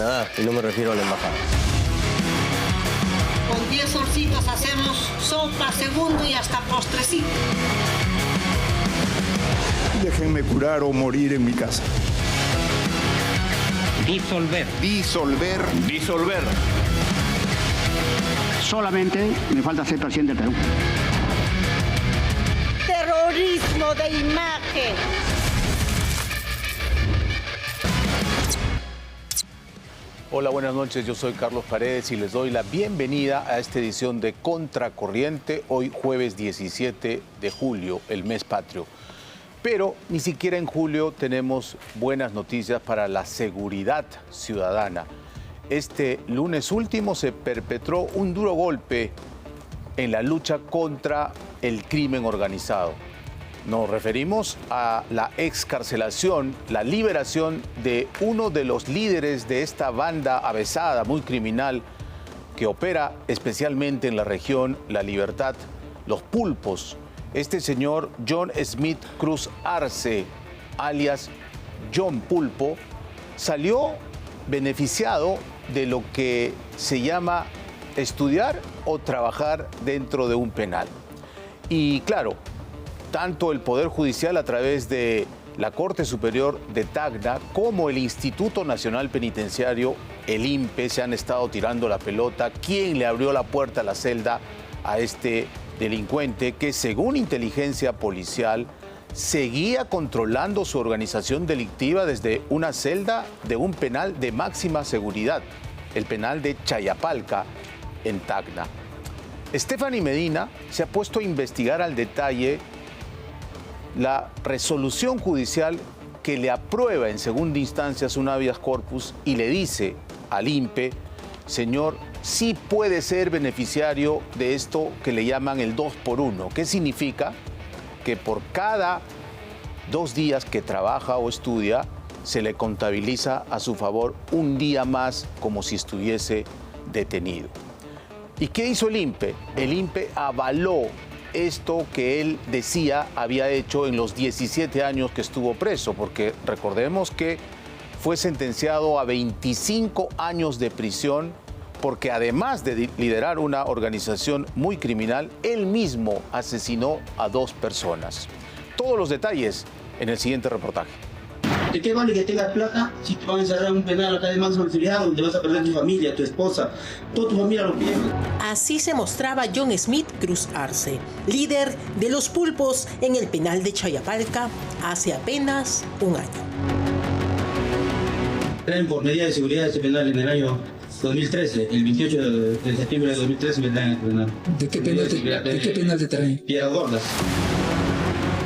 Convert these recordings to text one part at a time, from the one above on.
Canadá, y no me refiero a la embajada. Con 10 solcitos hacemos sopa, segundo y hasta postrecito. Déjenme curar o morir en mi casa. Disolver. Disolver. Disolver. Solamente me falta ser presidente del Perú. Terrorismo de imagen. Hola, buenas noches. Yo soy Carlos Paredes y les doy la bienvenida a esta edición de Contracorriente, hoy jueves 17 de julio, el mes patrio. Pero ni siquiera en julio tenemos buenas noticias para la seguridad ciudadana. Este lunes último se perpetró un duro golpe en la lucha contra el crimen organizado. Nos referimos a la excarcelación, la liberación de uno de los líderes de esta banda avesada, muy criminal, que opera especialmente en la región La Libertad, Los Pulpos. Este señor John Smith Cruz Arce, alias John Pulpo, salió beneficiado de lo que se llama estudiar o trabajar dentro de un penal. Y claro, tanto el Poder Judicial a través de la Corte Superior de Tacna como el Instituto Nacional Penitenciario, el INPE, se han estado tirando la pelota. ¿Quién le abrió la puerta a la celda a este delincuente que, según inteligencia policial, seguía controlando su organización delictiva desde una celda de un penal de máxima seguridad, el penal de Chayapalca, en Tacna? Stephanie Medina se ha puesto a investigar al detalle la resolución judicial que le aprueba en segunda instancia un habeas corpus y le dice al INPE: señor, sí puede ser beneficiario de esto que le llaman el 2x1. ¿Qué significa? Que por cada 2 días que trabaja o estudia, se le contabiliza a su favor un día más como si estuviese detenido. ¿Y qué hizo el INPE? El INPE avaló esto que él decía había hecho en los 17 años que estuvo preso, porque recordemos que fue sentenciado a 25 años de prisión porque, además de liderar una organización muy criminal, él mismo asesinó a 2 personas. Todos los detalles en el siguiente reportaje. ¿De qué vale que tengas plata si te van a encerrar en un penal acá de máxima seguridad donde vas a perder tu familia, tu esposa, toda tu familia lo pierde? Así se mostraba John Smith Cruz Arce, líder de Los Pulpos en el penal de Chayapalca hace apenas un año. Traen por medida de seguridad ese penal en el año 2013, el 28 de septiembre de 2013 me traen el penal. ¿De qué penal te traen? Piedras Gordas.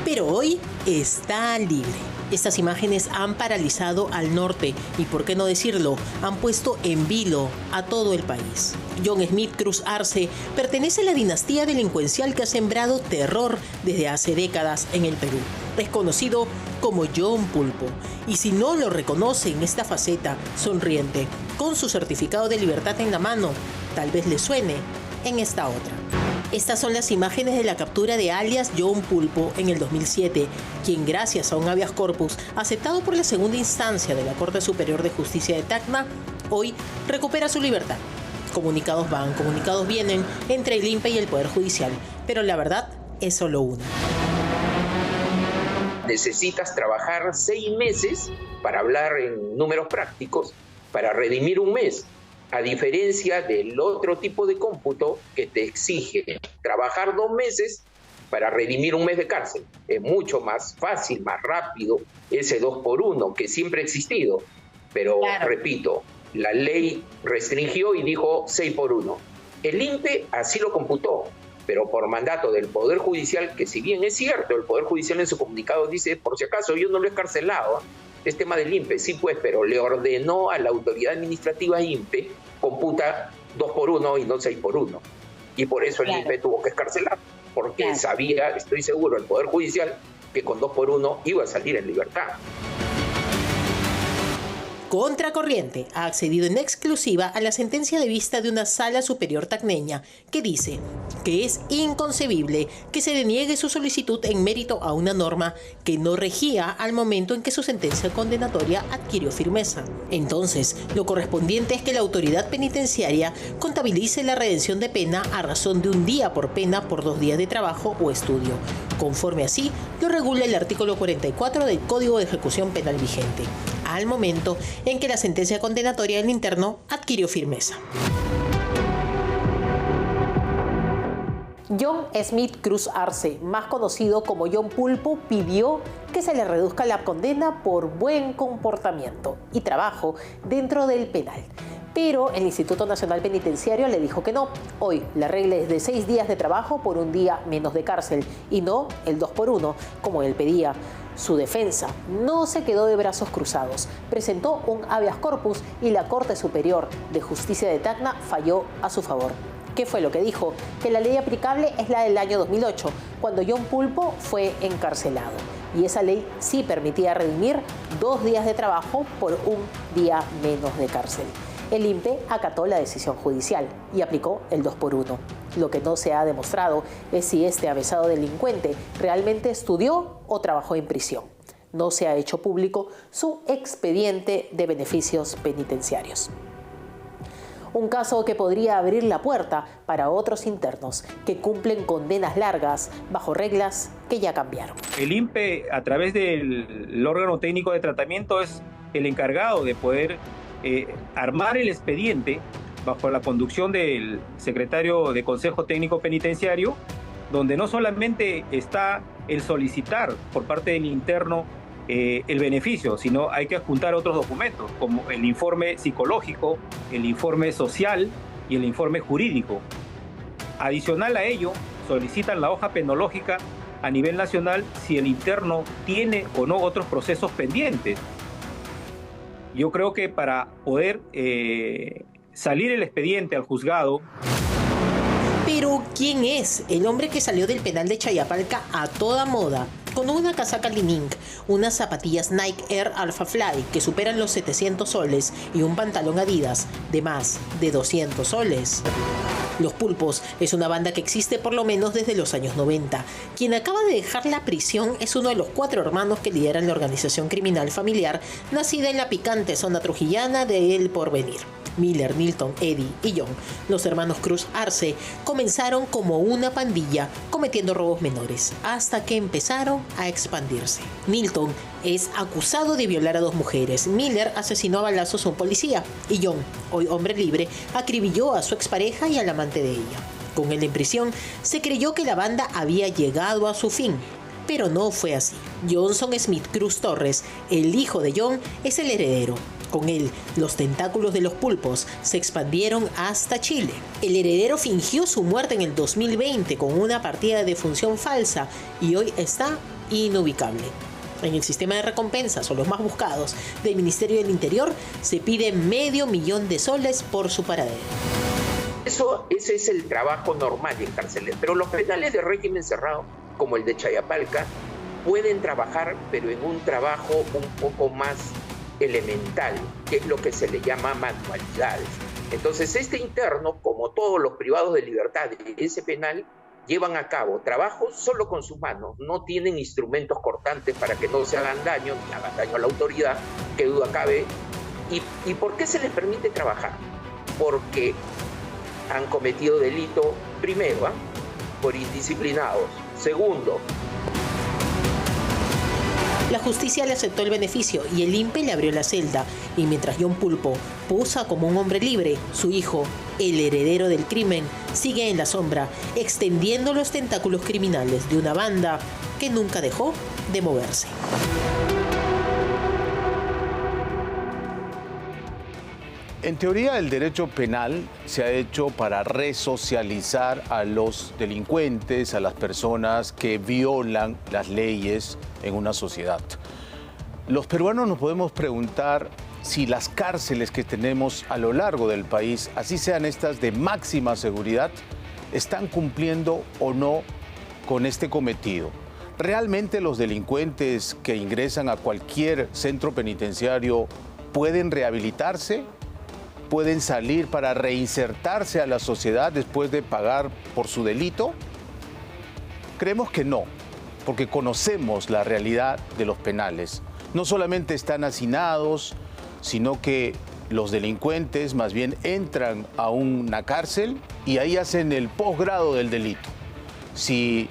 Pero hoy está libre. Estas imágenes han paralizado al norte y, por qué no decirlo, han puesto en vilo a todo el país. John Smith Cruz Arce pertenece a la dinastía delincuencial que ha sembrado terror desde hace décadas en el Perú. Es conocido como John Pulpo. Y si no lo reconoce en esta faceta sonriente, con su certificado de libertad en la mano, tal vez le suene en esta otra. Estas son las imágenes de la captura de alias John Pulpo en el 2007, quien, gracias a un habeas corpus aceptado por la segunda instancia de la Corte Superior de Justicia de Tacna, hoy recupera su libertad. Comunicados van, comunicados vienen entre el INPE y el Poder Judicial, pero la verdad es solo una. Necesitas trabajar 6 meses, para hablar en números prácticos, para redimir un mes. A diferencia del otro tipo de cómputo que te exige trabajar 2 meses para redimir un mes de cárcel. Es mucho más fácil, más rápido ese 2x1 que siempre ha existido. Pero, claro, repito, la ley restringió y dijo 6x1. El INPE así lo computó, pero por mandato del Poder Judicial, que si bien es cierto, el Poder Judicial en su comunicado dice, por si acaso, yo no lo he escarcelado, es tema del INPE, sí pues, pero le ordenó a la autoridad administrativa INPE, computa 2x1 y no 6x1. Y por eso el INPE tuvo que escarcelar, porque sabía, estoy seguro, el Poder Judicial, que con 2x1 iba a salir en libertad. Contracorriente ha accedido en exclusiva a la sentencia de vista de una sala superior tacneña que dice que es inconcebible que se deniegue su solicitud en mérito a una norma que no regía al momento en que su sentencia condenatoria adquirió firmeza. Entonces, lo correspondiente es que la autoridad penitenciaria contabilice la redención de pena a razón de un día por pena por 2 días de trabajo o estudio, conforme así lo regula el artículo 44 del Código de Ejecución Penal vigente, al momento en que la sentencia condenatoria del interno adquirió firmeza. John Smith Cruz Arce, más conocido como John Pulpo, pidió que se le reduzca la condena por buen comportamiento y trabajo dentro del penal. Pero el Instituto Nacional Penitenciario le dijo que no. Hoy la regla es de 6 días de trabajo por 1 día menos de cárcel y no el 2 por 1, como él pedía. Su defensa no se quedó de brazos cruzados. Presentó un habeas corpus y la Corte Superior de Justicia de Tacna falló a su favor. ¿Qué fue lo que dijo? Que la ley aplicable es la del año 2008, cuando John Pulpo fue encarcelado. Y esa ley sí permitía redimir 2 días de trabajo por 1 día menos de cárcel. El INPE acató la decisión judicial y aplicó el 2 por 1. Lo que no se ha demostrado es si este avesado delincuente realmente estudió o trabajó en prisión. No se ha hecho público su expediente de beneficios penitenciarios. Un caso que podría abrir la puerta para otros internos que cumplen condenas largas bajo reglas que ya cambiaron. El INPE, a través del órgano técnico de tratamiento, es el encargado de poder armar el expediente bajo la conducción del secretario de Consejo Técnico Penitenciario, donde no solamente está el solicitar por parte del interno el beneficio, sino hay que adjuntar otros documentos, como el informe psicológico, el informe social y el informe jurídico. Adicional a ello, solicitan la hoja penológica a nivel nacional si el interno tiene o no otros procesos pendientes. Yo creo que para poder salir el expediente al juzgado. Pero ¿quién es el hombre que salió del penal de Chayapalca a toda moda? Con una casaca Li-Ning, unas zapatillas Nike Air Alpha Fly que superan los 700 soles y un pantalón Adidas de más de 200 soles. Los Pulpos es una banda que existe por lo menos desde los años 90. Quien acaba de dejar la prisión es uno de los 4 hermanos que lideran la organización criminal familiar nacida en la picante zona trujillana de El Porvenir. Miller, Nilton, Eddie y John, los hermanos Cruz Arce, comenzaron como una pandilla cometiendo robos menores, hasta que empezaron a expandirse. Nilton es acusado de violar a 2 mujeres. Miller asesinó a balazos a un policía. Y John, hoy hombre libre, acribilló a su expareja y al amante de ella. Con él en prisión, se creyó que la banda había llegado a su fin. Pero no fue así. Johnson Smith Cruz Torres, el hijo de John, es el heredero. Con él, los tentáculos de los Pulpos se expandieron hasta Chile. El heredero fingió su muerte en el 2020 con una partida de defunción falsa y hoy está inubicable. En el sistema de recompensas o los más buscados del Ministerio del Interior se pide $500,000 por su paradero. Ese es el trabajo normal en cárceles, pero los penales de régimen cerrado, como el de Chayapalca, pueden trabajar, pero en un trabajo un poco más elemental, que es lo que se le llama manualidades. Entonces, este interno, como todos los privados de libertad de ese penal, llevan a cabo trabajos solo con sus manos, no tienen instrumentos cortantes para que no se hagan daño, ni hagan daño a la autoridad, que duda cabe. ¿Y por qué se les permite trabajar? Porque han cometido delito, primero, por indisciplinados. Segundo, la justicia le aceptó el beneficio y el INPE le abrió la celda. Y mientras John Pulpo posa como un hombre libre, su hijo, el heredero del crimen, sigue en la sombra, extendiendo los tentáculos criminales de una banda que nunca dejó de moverse. En teoría, el derecho penal se ha hecho para resocializar a los delincuentes, a las personas que violan las leyes en una sociedad. Los peruanos nos podemos preguntar si las cárceles que tenemos a lo largo del país, así sean estas de máxima seguridad, están cumpliendo o no con este cometido. ¿Realmente los delincuentes que ingresan a cualquier centro penitenciario ¿Pueden rehabilitarse? ¿Pueden salir para reinsertarse a la sociedad después de pagar por su delito? Creemos que no, porque conocemos la realidad de los penales. No solamente están hacinados, sino que los delincuentes más bien entran a una cárcel y ahí hacen el posgrado del delito. Si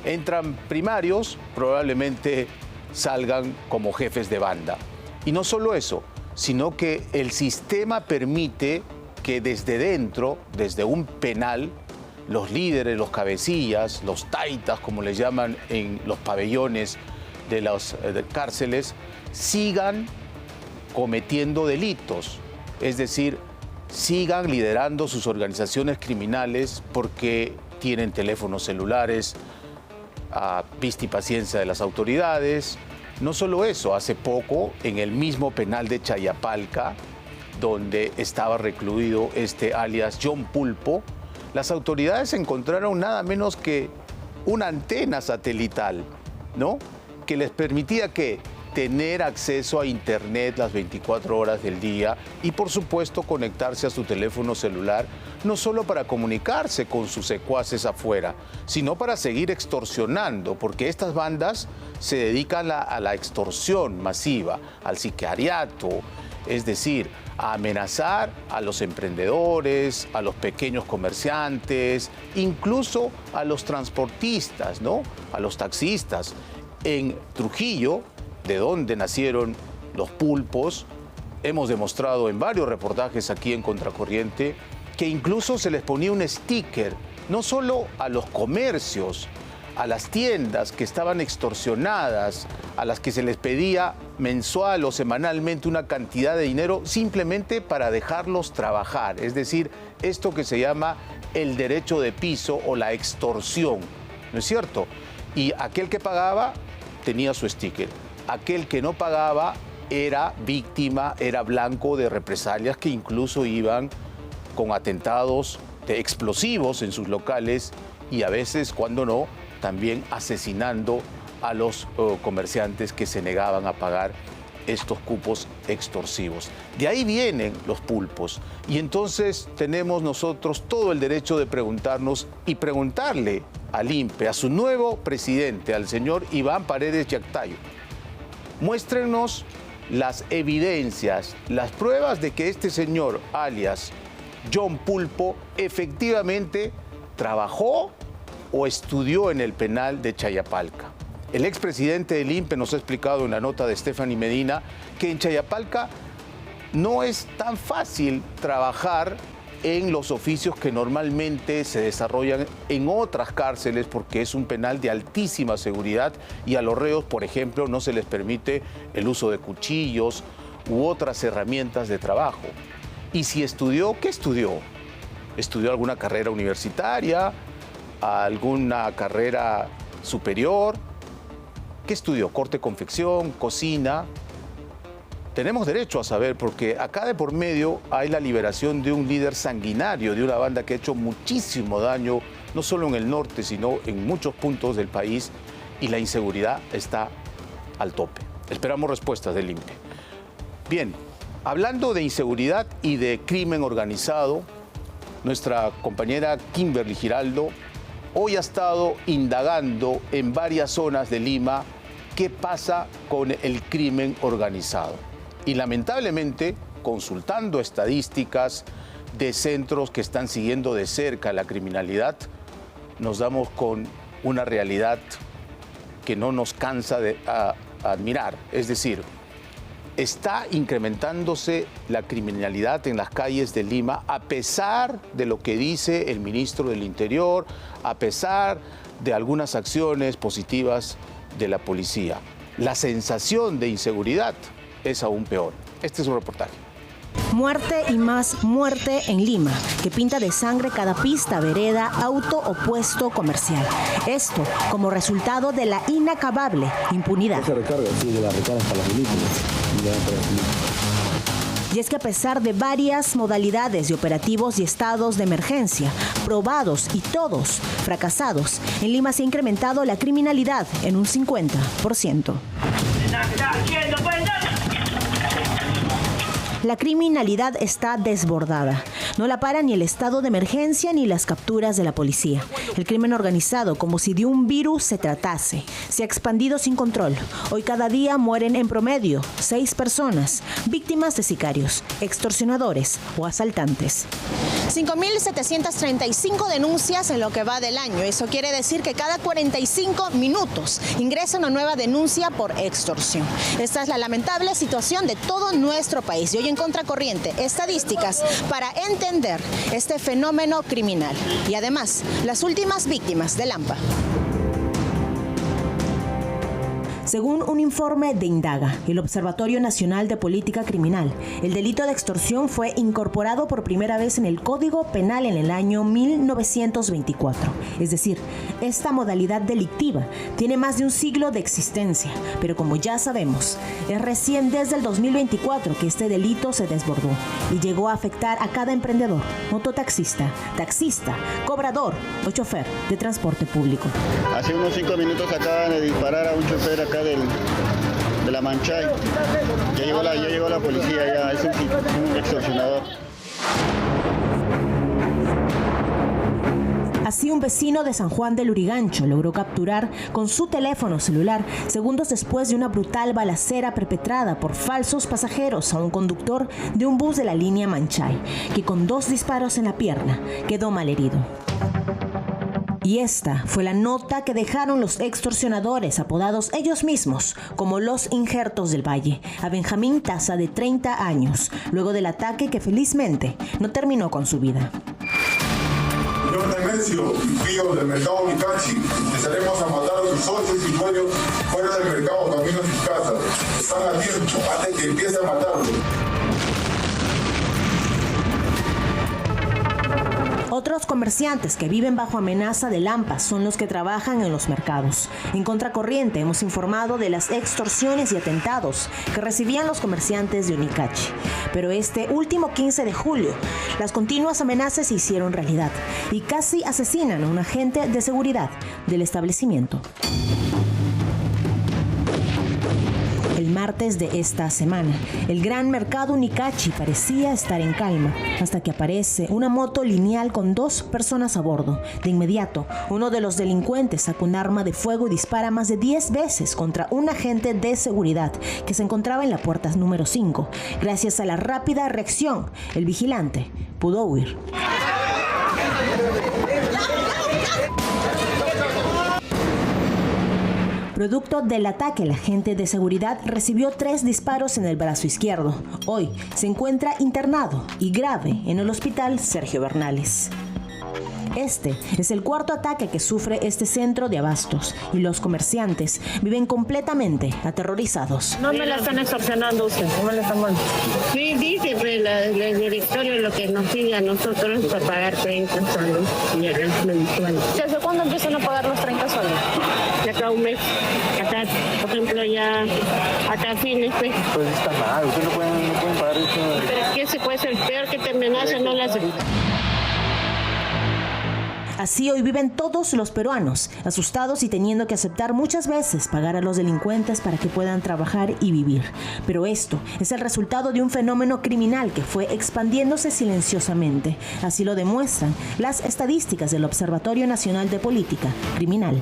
entran primarios, probablemente salgan como jefes de banda. Y no solo eso, sino que el sistema permite que desde dentro, desde un penal, los líderes, los cabecillas, los taitas, como les llaman en los pabellones de las cárceles, sigan cometiendo delitos, es decir, sigan liderando sus organizaciones criminales porque tienen teléfonos celulares a vista y paciencia de las autoridades. No solo eso, hace poco en el mismo penal de Chayapalca, donde estaba recluido alias John Pulpo, las autoridades encontraron nada menos que una antena satelital, ¿no?, que les permitía tener acceso a internet las 24 horas del día y por supuesto conectarse a su teléfono celular, no solo para comunicarse con sus secuaces afuera, sino para seguir extorsionando, porque estas bandas se dedican a la extorsión masiva, al sicariato, es decir, a amenazar a los emprendedores, a los pequeños comerciantes, incluso a los transportistas, ¿no?, a los taxistas. En Trujillo, de donde nacieron los pulpos, hemos demostrado en varios reportajes aquí en Contracorriente que incluso se les ponía un sticker, no solo a los comercios, a las tiendas que estaban extorsionadas, a las que se les pedía mensual o semanalmente una cantidad de dinero simplemente para dejarlos trabajar. Es decir, esto que se llama el derecho de piso o la extorsión, ¿no es cierto? Y aquel que pagaba tenía su sticker. Aquel que no pagaba era víctima, era blanco de represalias que incluso iban con atentados de explosivos en sus locales y a veces, cuando no, también asesinando a los comerciantes que se negaban a pagar estos cupos extorsivos. De ahí vienen los pulpos y entonces tenemos nosotros todo el derecho de preguntarnos y preguntarle al INPE, a su nuevo presidente, al señor Iván Paredes Yactayo, muéstrenos las evidencias, las pruebas de que este señor, alias John Pulpo, efectivamente trabajó o estudió en el penal de Chayapalca. El expresidente del INPE nos ha explicado en la nota de Stephanie Medina que en Chayapalca no es tan fácil trabajar en los oficios que normalmente se desarrollan en otras cárceles porque es un penal de altísima seguridad y a los reos, por ejemplo, no se les permite el uso de cuchillos u otras herramientas de trabajo. Y si estudió, ¿qué estudió? ¿Estudió alguna carrera universitaria? ¿Alguna carrera superior? ¿Qué estudió? ¿Corte, confección, cocina? Tenemos derecho a saber porque acá de por medio hay la liberación de un líder sanguinario, de una banda que ha hecho muchísimo daño, no solo en el norte, sino en muchos puntos del país, y la inseguridad está al tope. Esperamos respuestas del INPE. Bien, hablando de inseguridad y de crimen organizado, nuestra compañera Kimberly Giraldo hoy ha estado indagando en varias zonas de Lima qué pasa con el crimen organizado. Y lamentablemente, consultando estadísticas de centros que están siguiendo de cerca la criminalidad, nos damos con una realidad que no nos cansa de admirar. Es decir, está incrementándose la criminalidad en las calles de Lima a pesar de lo que dice el ministro del Interior, a pesar de algunas acciones positivas de la policía. La sensación de inseguridad es aún peor. Este es un reportaje. Muerte y más muerte en Lima, que pinta de sangre cada pista, vereda, auto o puesto comercial. Esto como resultado de la inacabable impunidad. Se recarga, sí, de la recarga para las películas. Y es que a pesar de varias modalidades de operativos y estados de emergencia, probados y todos fracasados, en Lima se ha incrementado la criminalidad en un 50%. La criminalidad está desbordada. No la para ni el estado de emergencia ni las capturas de la policía. El crimen organizado, como si de un virus se tratase, se ha expandido sin control. Hoy cada día mueren en promedio 6 personas, víctimas de sicarios, extorsionadores o asaltantes. 5.735 denuncias en lo que va del año. Eso quiere decir que cada 45 minutos ingresa una nueva denuncia por extorsión. Esta es la lamentable situación de todo nuestro país. Y hoy en Contracorriente, estadísticas para entender este fenómeno criminal. Y además, las últimas víctimas del AMPA. Según un informe de Indaga, el Observatorio Nacional de Política Criminal, el delito de extorsión fue incorporado por primera vez en el Código Penal en el año 1924. Es decir, esta modalidad delictiva tiene más de un siglo de existencia, pero como ya sabemos, es recién desde el 2024 que este delito se desbordó y llegó a afectar a cada emprendedor, mototaxista, taxista, cobrador o chofer de transporte público. Hace unos 5 minutos acaban de disparar a un chofer acá de la Manchay. Ya llegó la policía, ya es un extorsionador. Así, un vecino de San Juan del Lurigancho logró capturar con su teléfono celular, segundos después de una brutal balacera perpetrada por falsos pasajeros a un conductor de un bus de la línea Manchay, que con 2 disparos en la pierna quedó malherido. Y esta fue la nota que dejaron los extorsionadores, apodados ellos mismos como los Injertos del Valle, a Benjamín Taza, de 30 años, luego del ataque que felizmente no terminó con su vida. Señor Nemesio y Pío del mercado Nicachi, empezaremos a matar a sus socios y dueños fuera del mercado, camino a sus casas. Están a tiempo antes que empiece a matarlos. Otros comerciantes que viven bajo amenaza de AMPA son los que trabajan en los mercados. En Contracorriente hemos informado de las extorsiones y atentados que recibían los comerciantes de Unicachi. Pero este último 15 de julio, las continuas amenazas se hicieron realidad y casi asesinan a un agente de seguridad del establecimiento. El martes de esta semana, el gran mercado Unicachi parecía estar en calma, hasta que aparece una moto lineal con 2 personas a bordo. De inmediato, uno de los delincuentes saca un arma de fuego y dispara más de 10 veces contra un agente de seguridad que se encontraba en la puerta número 5. Gracias a la rápida reacción, el vigilante pudo huir. Producto del ataque, el agente de seguridad recibió 3 disparos en el brazo izquierdo. Hoy se encuentra internado y grave en el hospital Sergio Bernales. Este es el 4º ataque que sufre este centro de abastos y los comerciantes viven completamente aterrorizados. No me la están extorsionando usted, ¿cómo le están mandando? Sí, dice pues, el directorio lo que nos pide a nosotros para pagar 30 soles y el resto mensual. ¿Desde cuándo empiezan a pagar los 30 soles? De acá un mes, acá, por ejemplo, ya hasta fines. Pues está mal, ustedes no pueden pagar eso. Pero es que ese puede ser peor que te amenacen, no la hacen. Así hoy viven todos los peruanos, asustados y teniendo que aceptar muchas veces pagar a los delincuentes para que puedan trabajar y vivir. Pero esto es el resultado de un fenómeno criminal que fue expandiéndose silenciosamente. Así lo demuestran las estadísticas del Observatorio Nacional de Política Criminal.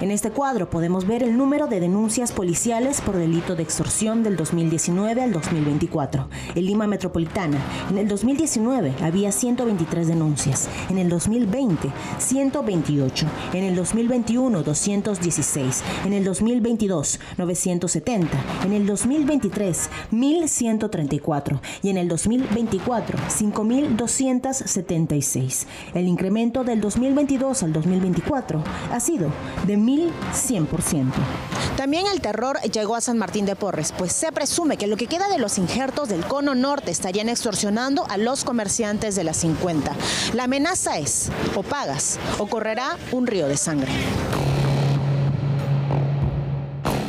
En este cuadro podemos ver el número de denuncias policiales por delito de extorsión del 2019 al 2024. En Lima Metropolitana, en el 2019 había 123 denuncias, en el 2020 128, en el 2021 216, en el 2022 970, en el 2023 1134 y en el 2024 5276. El incremento del 2022 al 2024 ha sido de 1100%. También el terror llegó a San Martín de Porres, pues se presume que lo que queda de los injertos del cono norte estarían extorsionando a los comerciantes de la 50. La amenaza es: o pagas o correrá un río de sangre.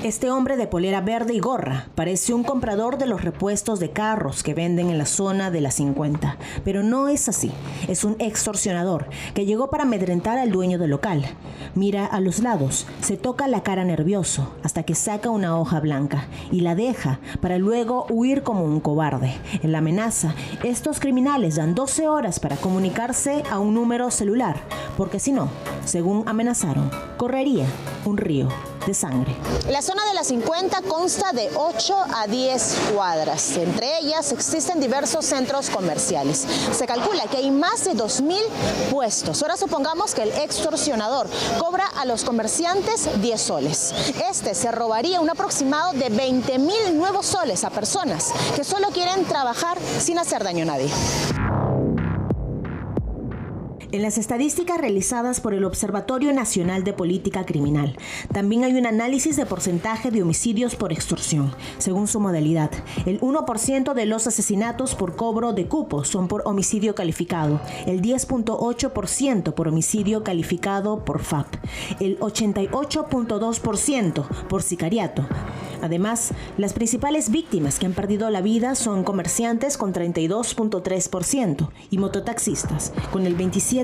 Este hombre de polera verde y gorra parece un comprador de los repuestos de carros que venden en la zona de la 50, pero no es así. Es un extorsionador que llegó para amedrentar al dueño del local. Mira a los lados, se toca la cara nervioso hasta que saca una hoja blanca y la deja para luego huir como un cobarde. En la amenaza, estos criminales dan 12 horas para comunicarse a un número celular, porque si no, según amenazaron, correría un río de sangre. La zona de la 50 consta de 8 a 10 cuadras. Entre ellas existen diversos centros comerciales. Se calcula que hay más de 2.000 puestos. Ahora supongamos que el extorsionador cobra a los comerciantes 10 soles. Este se robaría un aproximado de 20.000 nuevos soles a personas que solo quieren trabajar sin hacer daño a nadie. En las estadísticas realizadas por el Observatorio Nacional de Política Criminal, también hay un análisis de porcentaje de homicidios por extorsión, según su modalidad. El 1% de los asesinatos por cobro de cupos son por homicidio calificado, el 10.8% por homicidio calificado por FAP, el 88.2% por sicariato. Además, las principales víctimas que han perdido la vida son comerciantes con 32.3% y mototaxistas con el 27.5%.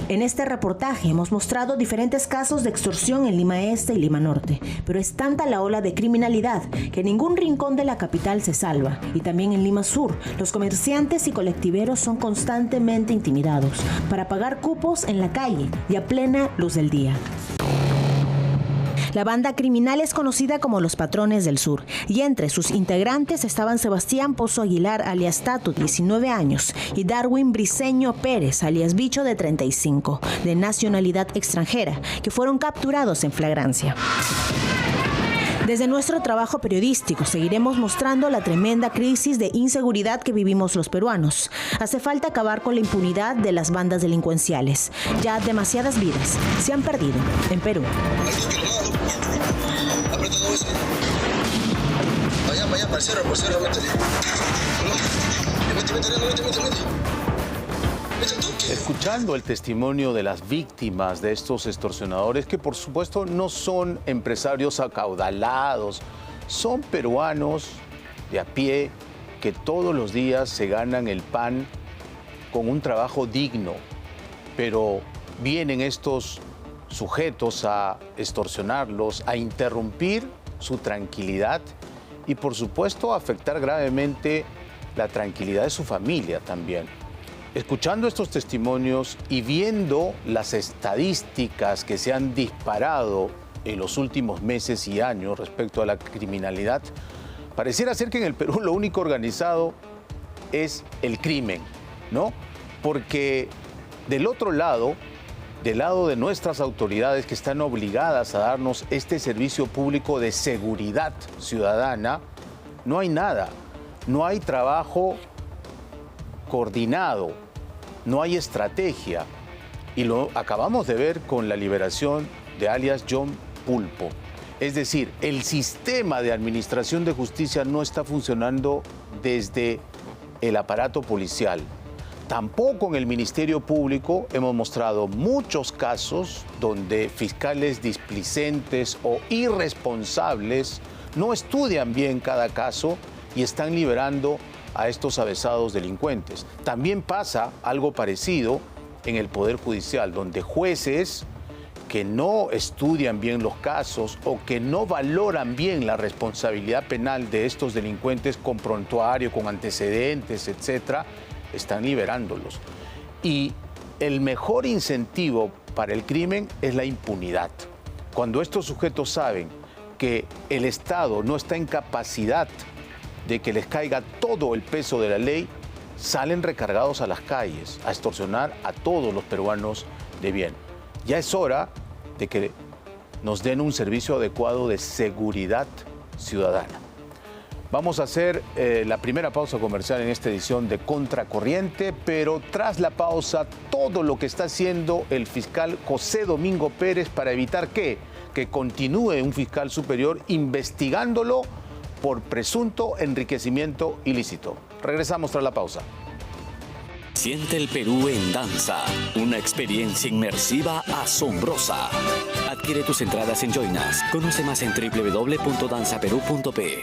En este reportaje hemos mostrado diferentes casos de extorsión en Lima Este y Lima Norte, pero es tanta la ola de criminalidad que ningún rincón de la capital se salva. Y también en Lima Sur, los comerciantes y colectiveros son constantemente intimidados para pagar cupos en la calle y a plena luz del día. La banda criminal es conocida como los Patrones del Sur y entre sus integrantes estaban Sebastián Pozo Aguilar, alias Tatu, 19 años, y Darwin Briceño Pérez, alias Bicho, de 35, de nacionalidad extranjera, que fueron capturados en flagrancia. Desde nuestro trabajo periodístico seguiremos mostrando la tremenda crisis de inseguridad que vivimos los peruanos. Hace falta acabar con la impunidad de las bandas delincuenciales. Ya demasiadas vidas se han perdido en Perú. Vaya, parcero, métele. Escuchando el testimonio de las víctimas de estos extorsionadores, que por supuesto no son empresarios acaudalados, son peruanos de a pie que todos los días se ganan el pan con un trabajo digno, pero vienen estos sujetos a extorsionarlos, a interrumpir su tranquilidad y por supuesto a afectar gravemente la tranquilidad de su familia también. Escuchando estos testimonios y viendo las estadísticas que se han disparado en los últimos meses y años respecto a la criminalidad, pareciera ser que en el Perú lo único organizado es el crimen, ¿no? Porque del otro lado, del lado de nuestras autoridades que están obligadas a darnos este servicio público de seguridad ciudadana, no hay nada, no hay trabajo coordinado, no hay estrategia. Y lo acabamos de ver con la liberación de alias John Pulpo. Es decir, el sistema de administración de justicia no está funcionando desde el aparato policial. Tampoco en el Ministerio Público hemos mostrado muchos casos donde fiscales displicentes o irresponsables no estudian bien cada caso y están liberando a estos avesados delincuentes. También pasa algo parecido en el Poder Judicial, donde jueces que no estudian bien los casos o que no valoran bien la responsabilidad penal de estos delincuentes con prontuario, con antecedentes, etcétera, están liberándolos. Y el mejor incentivo para el crimen es la impunidad. Cuando estos sujetos saben que el Estado no está en capacidad de que les caiga todo el peso de la ley, salen recargados a las calles a extorsionar a todos los peruanos de bien. Ya es hora de que nos den un servicio adecuado de seguridad ciudadana. Vamos a hacer la primera pausa comercial en esta edición de Contracorriente, pero tras la pausa, todo lo que está haciendo el fiscal José Domingo Pérez para evitar que continúe un fiscal superior investigándolo por presunto enriquecimiento ilícito. Regresamos tras la pausa. Siente el Perú en danza, una experiencia inmersiva asombrosa. Adquiere tus entradas en Join Us. Conoce más en www.danzaperú.pe.